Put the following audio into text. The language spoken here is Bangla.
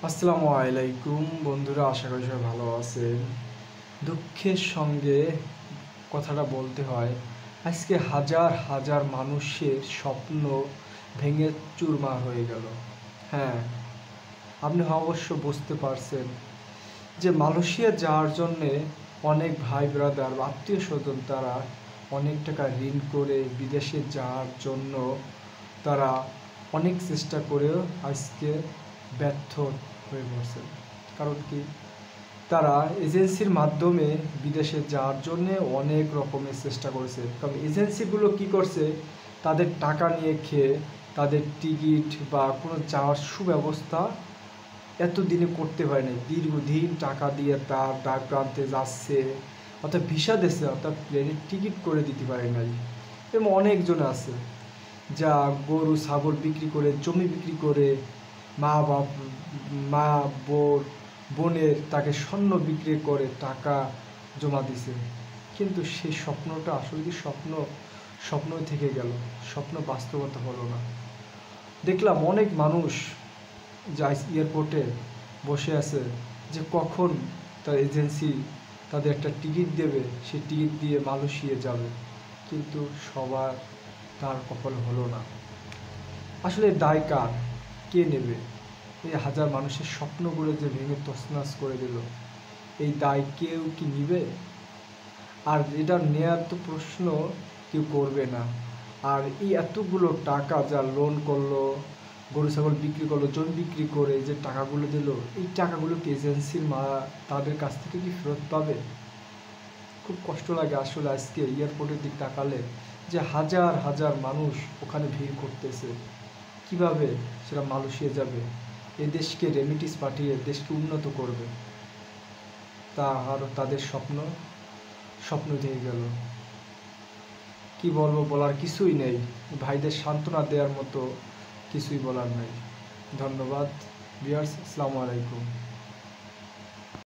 আসসালামু আলাইকুম বন্ধুরা, আশা করি সবাই ভালো আছেন। দুঃখের সঙ্গে কথাটা বলতে হয়, আজকে হাজার হাজার মানুষের স্বপ্ন ভেঙে চুরমার হয়ে গেল। হ্যাঁ, আপনি অবশ্য বুঝতে পারছেন যে মালয়েশিয়া যাওয়ার জন্যে অনেক ভাই ব্রাদার আত্মীয় স্বজন তারা অনেক টাকা ঋণ করে বিদেশে যাওয়ার জন্য তারা অনেক চেষ্টা করেও আজকে ব্যর্থ হয়ে পড়ছে। কারণ কি, তারা এজেন্সির মাধ্যমে বিদেশে যাওয়ার জন্যে অনেক রকমের চেষ্টা করেছে। কারণ এজেন্সিগুলো কি করছে, তাদের টাকা নিয়ে খেয়ে তাদের টিকিট বা কোনো যাওয়ার সুব্যবস্থা এতদিনে করতে পারে নাই। দীর্ঘদিন টাকা দিয়ে তার দ্বার প্রান্তে যাচ্ছে, অর্থাৎ ভিসা দেশে, অর্থাৎ প্লেনের টিকিট করে দিতে পারে নাই। এবং অনেকজন আছে যা গরু ছাগল বিক্রি করে, জমি বিক্রি করে, মা বাপ মা বোনের তাকে স্বর্ণ বিক্রি করে টাকা জমা দিছে। কিন্তু সেই স্বপ্নটা আসলে কি স্বপ্নই থেকে গেল, স্বপ্ন বাস্তবতা হলো না। দেখলাম অনেক মানুষ যা এয়ারপোর্টে বসে আছে যে কখন তার এজেন্সি তাদের একটা টিকিট দেবে, সেই টিকিট দিয়ে মালয়েশিয়া যাবে, কিন্তু সবার তার কপাল হলো না। আসলে দায় কার? কে নেবে? এই হাজার মানুষের স্বপ্নগুলো যে ভেঙে তছনছ করে দিল, এই দায় কেউ কি নিবে? আর এটা নেয়ার তো প্রশ্ন কেউ করবে না। আর এই এতগুলো টাকা যা লোন করলো, গরু ছাগল বিক্রি করলো, জমি বিক্রি করে যে টাকাগুলো দিল, এই টাকাগুলো কি এজেন্সির তাদের কাছ থেকে কি ফেরত পাবে? খুব কষ্ট লাগে আসলে আজকে এয়ারপোর্টের দিক তাকালে, যে হাজার হাজার মানুষ ওখানে ভিড় করতেছে। কিভাবে সেটা মালয়েশিয়া যাবে? এ দেশকে রেমিটিস পাঠিয়ে দেশকে উন্নত করবে, তা আর তাদের স্বপ্ন থেকে গেল। কি বলবো, বলার কিছুই নেই। ভাইদের সান্ত্বনা দেওয়ার মতো কিছুই বলার নেই। ধন্যবাদ ভিউয়ার্স, আসসালামু আলাইকুম।